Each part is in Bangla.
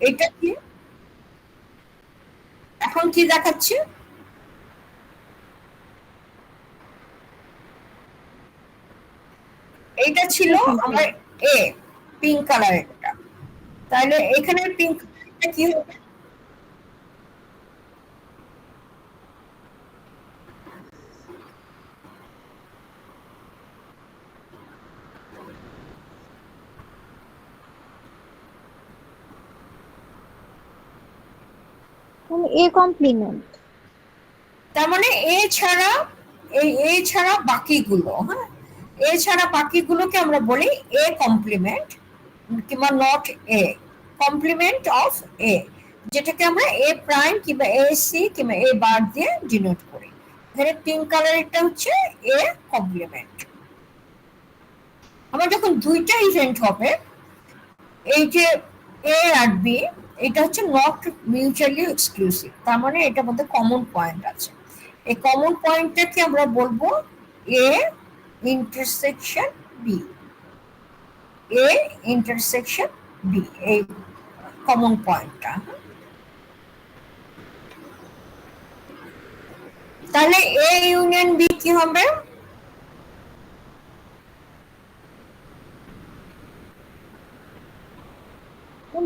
এটা কি এখন কি দেখাচ্ছে? এইটা ছিল আমার এ, পিঙ্ক কালারেরটা। তাহলে এখানে পিঙ্ক কালারটা কি হবে? মানে এ কমপ্লিমেন্ট। তার মানে এ ছাড়া, এই এ ছাড়া বাকিগুলো, হ্যাঁ, এ ছাড়া বাকিগুলোকে আমরা বলি এ কমপ্লিমেন্ট কিংবা নট এ, কমপ্লিমেন্ট অফ এ, যেটাকে আমরা এ প্রাইম কিংবা এ সি কিংবা এ বার দিয়ে ডিনোট করি। এখানে পিঙ্ক কালারেরটা হচ্ছে এ কমপ্লিমেন্ট। আমার যখন দুইটা ইভেন্ট হবে, এই যে এ আর বি, এটা হচ্ছে নট মিউচুয়ালি এক্সক্লুসিভ, তার মানে এটার মধ্যে কমন পয়েন্ট আছে। এই কমন পয়েন্টটাকে আমরা বলবো A intersection B, A intersection B, এই কমন পয়েন্টটা। তাহলে এ ইউনিয়ন বি কি হবে?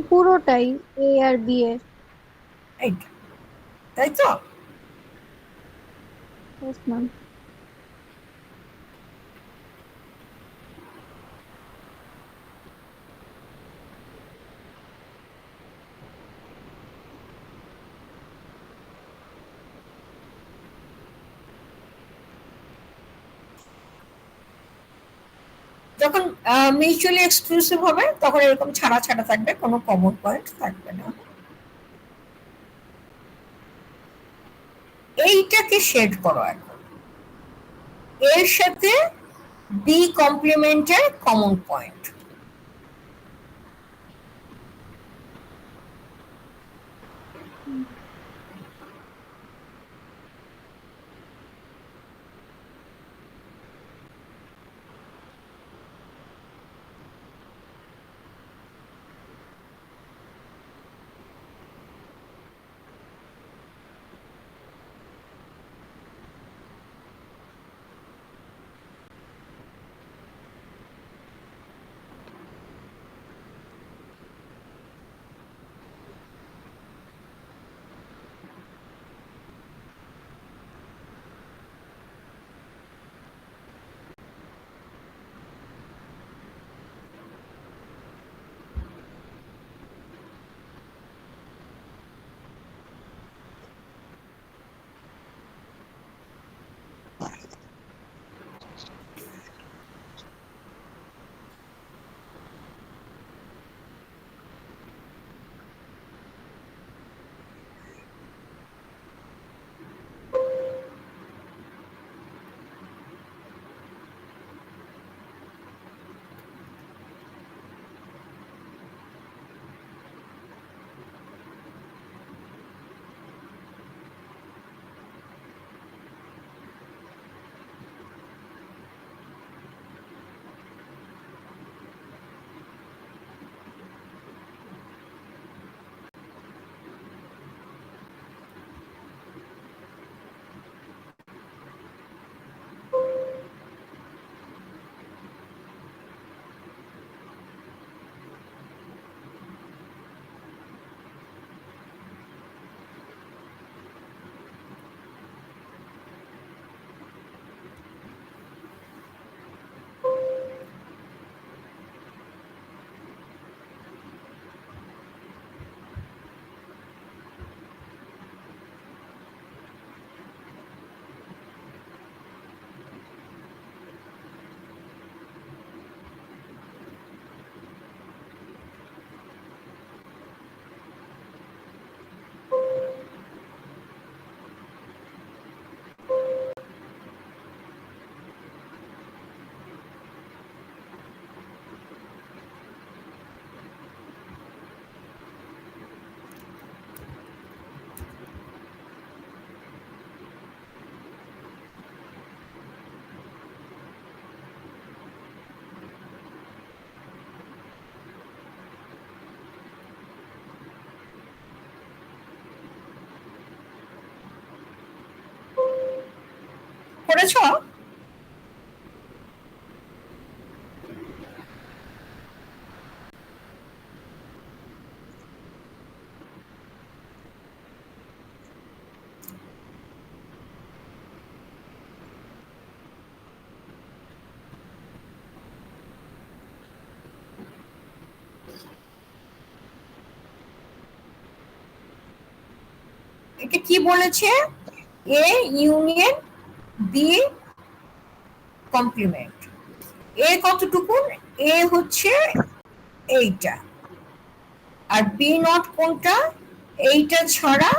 পুরোটাই এ আর বি এর। এইটা, তাই তো? Yes, ma'am. যখন মিউচুয়ালি এক্সক্লুসিভ হবে তখন এরকম ছাড়া ছাড়া থাকবে, কোনো কমন পয়েন্ট থাকবে না। এইটাকে শেড করো এখন, এর সাথে বি কমপ্লিমেন্টের কমন পয়েন্ট। করেছো? এটা কি বলেছে? A union B complement. A কতটুকু? এ হচ্ছে এইটা, আর বি নট কোনটা? এইটা ছাড়া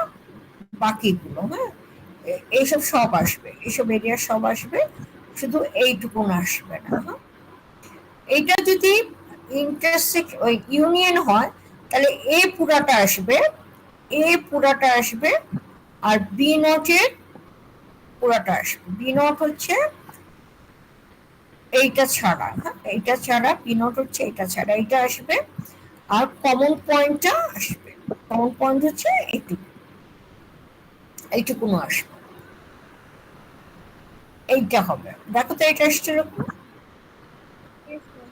বাকিগুলো। হ্যাঁ, এইসব সব আসবে, এইসব এরিয়া সব আসবে, শুধু এইটুকুন আসবে না। হ্যাঁ, এইটা যদি ইন্টারসেক্ট ওই ইউনিয়ন হয়, তাহলে এ পুরাটা আসবে, এ পুরাটা আসবে, আর বি নটের পুরাটা আসবে। বি নট হচ্ছে এইটা ছাড়া, হ্যাঁ, এইটা ছাড়া বি নট হচ্ছে এইটা ছাড়া, এইটা আসবে, আর কমন পয়েন্টটা আসবে। কমন পয়েন্ট হচ্ছে এইটুকু, এইটুকুনো আসবে, এইটা হবে। দেখো তো এটা আসছে এরকম। Yes, sir.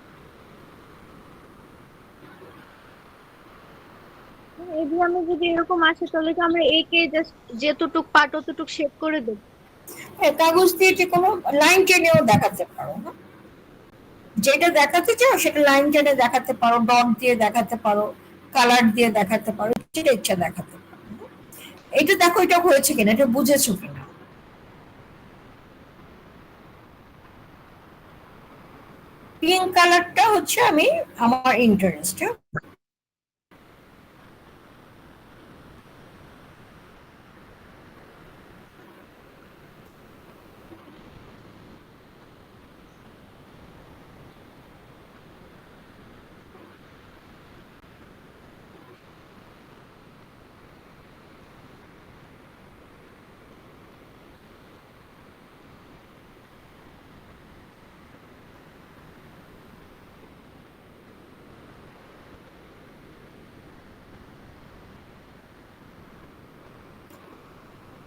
এক্সামে যদি এরকম আসে তাহলে কি আমরা একে জাস্ট যেতটুক পাট অতটুক শেড করে দেব? হ্যাঁ, কাগজ দিয়ে যে কোনো লাইন টেনেও দেখাতে পারো। হ্যাঁ, যেটা দেখাতে চাও সেটা লাইন টেনে দেখাতে পারো, ডট দিয়ে দেখাতে পারো, কালার দিয়ে দেখাতে পারো, যেটা ইচ্ছা দেখাতে পারো। এটা দেখো এটা হয়েছে কিনা, এটা বুঝেছো কিনা। পিঙ্ক কালারটা হচ্ছে আমি আমার ইন্টারেস্ট।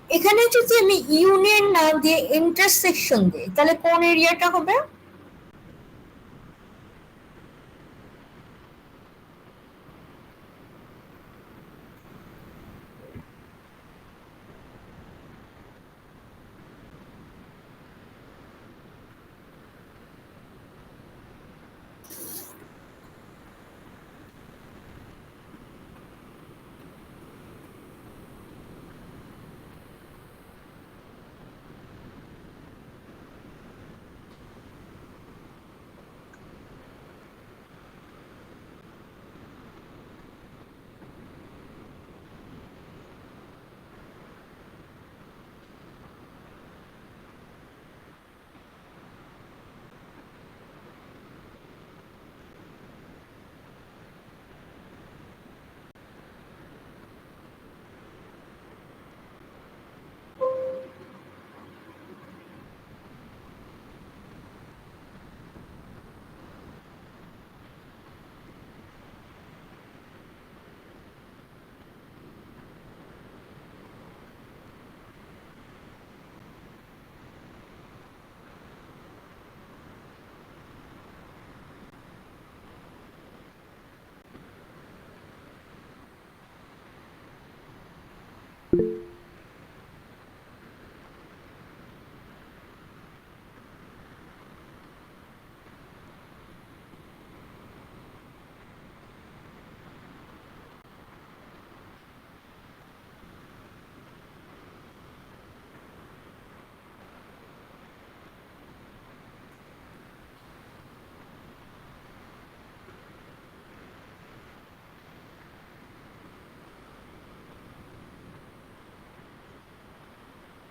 এখানে যদি আমি ইউনিয়ন না দিয়ে ইন্টারসেকশন দিই, তাহলে কোন এরিয়াটা হবে?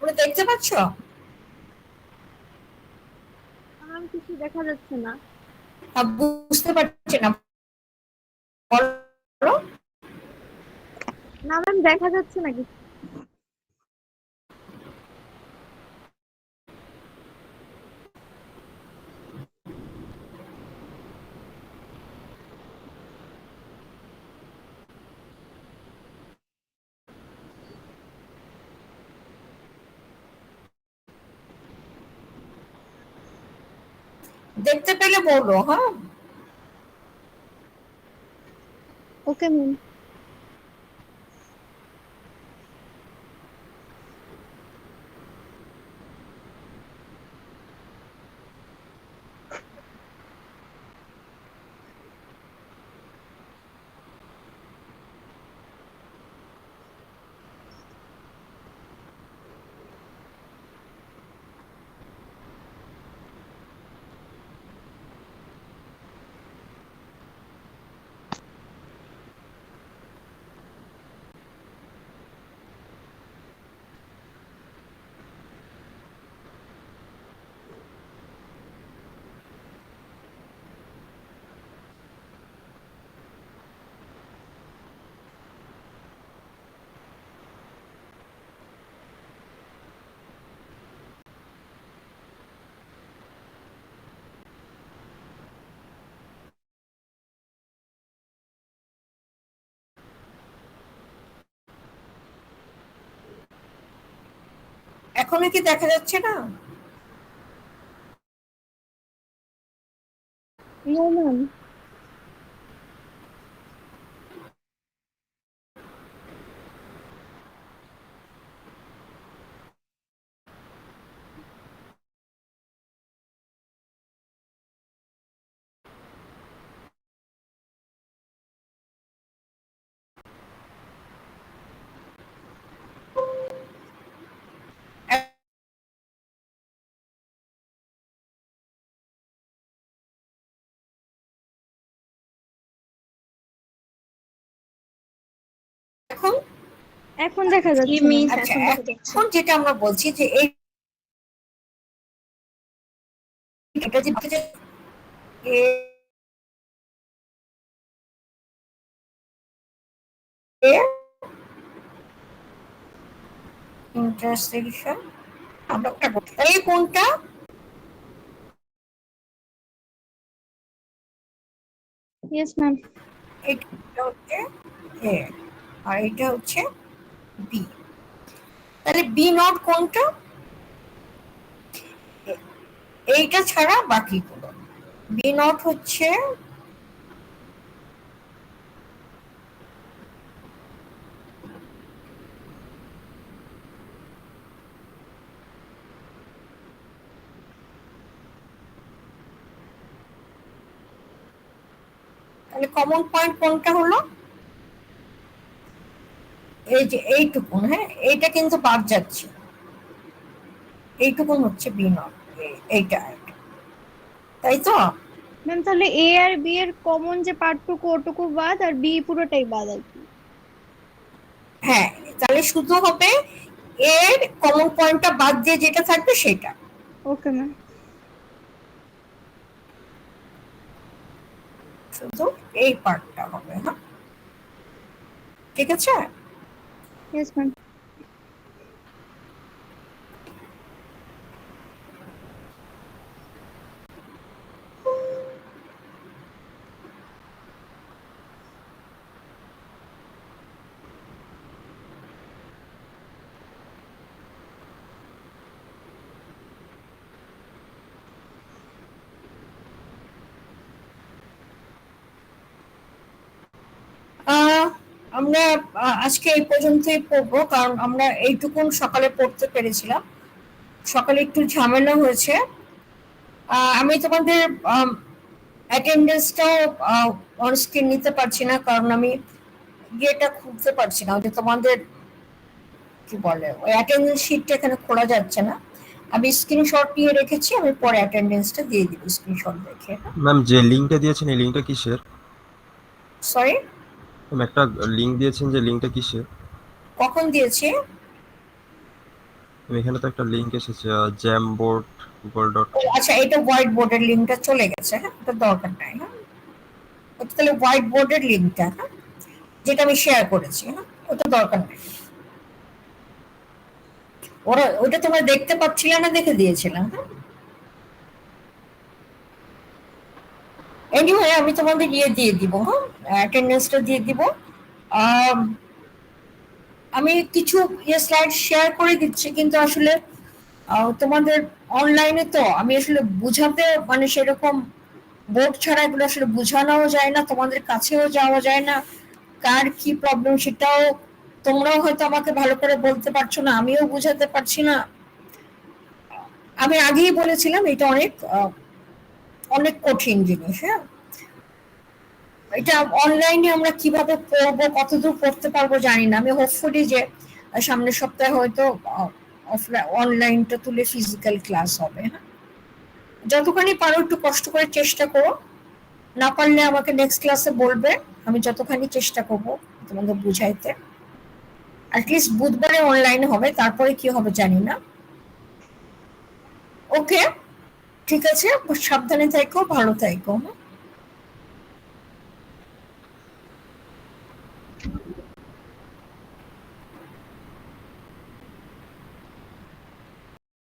ওটা দেখতে পাচ্ছ? আমার কিছু দেখা যাচ্ছে না। বুঝতে পারছি না, বলো। না ম্যাম, দেখা যাচ্ছে না কিছু। দেখতে পেলে বলো, হ্যাঁ। Okay ma'am. এখনো কি দেখা যাচ্ছে না? No ma'am. এখন এখন দেখা যাচ্ছে জি ম্যাম। মিস, আচ্ছা, এখন দেখা যাচ্ছে। এখন যেটা আমরা বলছি যে এটা যে ইন্টারসেকশন আমরা এই কোনটা ইয়েস ম্যাম। এটা হচ্ছে এ আর এটা হচ্ছে বি। তাহলে বি নট কোনটা? এইটা ছাড়া বাকিগুলো। বি নট হচ্ছে তাহলে কমন পয়েন্ট কোনটা হলো? এই যে এইটুকুন, হ্যাঁ, এইটা কিন্তু বাদ যাচ্ছে। এইটুকুন হচ্ছে বি নট, এইটা তাই তো? ম্যাম তাহলে এ আর বি এর কমন যে পার্টটুকু ওটুকু বাদ, আর বি পুরোটাই বাদ আর কি। হ্যাঁ, তাহলে শুধু হবে এর কমন পয়েন্টটা বাদ দিয়ে যেটা থাকবে সেটা। Okay ma'am. শুধু এই পার্টটা হবে, হ্যাঁ, ঠিক আছে। Yes ma'am. আমরা আজকে এই পর্যন্তই পড়বো, কারণ আমরা এইটুকুন সকালে পড়তে পেরেছিলাম। সকালে একটু ঝামেলা হয়েছে। আমি তোমাদের অ্যাটেন্ডেন্সটাও অন স্ক্রিন নিতে পারছি না, কারণ আমি ইয়েটা খুলতে পারছি না, যে তোমাদের কি বলে ওই অ্যাটেন্ডেন্স শিটটা এখানে খোলা যাচ্ছে না। আমি স্ক্রিনশট নিয়ে রেখেছি, আমি পরে অ্যাটেন্ডেন্সটা দিয়ে দিব স্ক্রিনশট দেখে। ম্যাম যে লিঙ্কটা দিয়েছেন এই লিঙ্কটা কিসের? সরি, ম্যাম একটা লিঙ্ক দিয়েছেন, যে লিঙ্কটা কিসের? কখন দিয়েছি? এখানে তো একটা লিঙ্ক এসেছে jamboard.google. আচ্ছা, এটা হোয়াইট বোর্ডের লিঙ্কটা চলে গেছে, হ্যাঁ, এটা দরকার নাই, হ্যাঁ। ওটা তাহলে হোয়াইট বোর্ডের লিঙ্কটা, হ্যাঁ, যেটা আমি শেয়ার করেছি, হ্যাঁ, ওটা দরকার নেই। ওটা তোমরা দেখতে পাচ্ছিলে না, দেখে দিয়েছিলাম, হ্যাঁ। এনিওয়ে, আমি তোমাদের ইয়ে দিয়ে দিব, হ্যাঁ, অ্যাটেন্ডেন্সটা দিয়ে দিব। আমি কিছু ইয়ে স্লাইড শেয়ার করে দিচ্ছি, কিন্তু আসলে তোমাদের অনলাইনে তো আমি আসলে বুঝাতে মানে সেরকম বোর্ড ছাড়া এগুলো আসলে বোঝানোও যায় না, তোমাদের কাছেও যাওয়া যায় না, কার কি প্রবলেম সেটাও তোমরাও হয়তো আমাকে ভালো করে বলতে পারছো না, আমিও বুঝাতে পারছি না। আমি আগেই বলেছিলাম এটা অনেক অনেক কঠিন জিনিস। হ্যাঁ, এটা অনলাইনে আমরা কিভাবে পড়বো, কতদূর পড়তে পারবো জানি না। আমি হোপফুলি যে সামনের সপ্তাহে হয়তো অনলাইনটা তুলে ফিজিক্যাল ক্লাস হবে। হ্যাঁ, যতখানি পারো একটু কষ্ট করে চেষ্টা করো, না পারলে আমাকে নেক্সট ক্লাসে বলবে, আমি যতখানি চেষ্টা করবো তোমাকে বুঝাইতে। অ্যাটলিস্ট বুধবারে অনলাইন হবে, তারপরে কি হবে জানি না। ওকে, ঠিক আছে, সাবধানে থেকো, ভালো থেকো।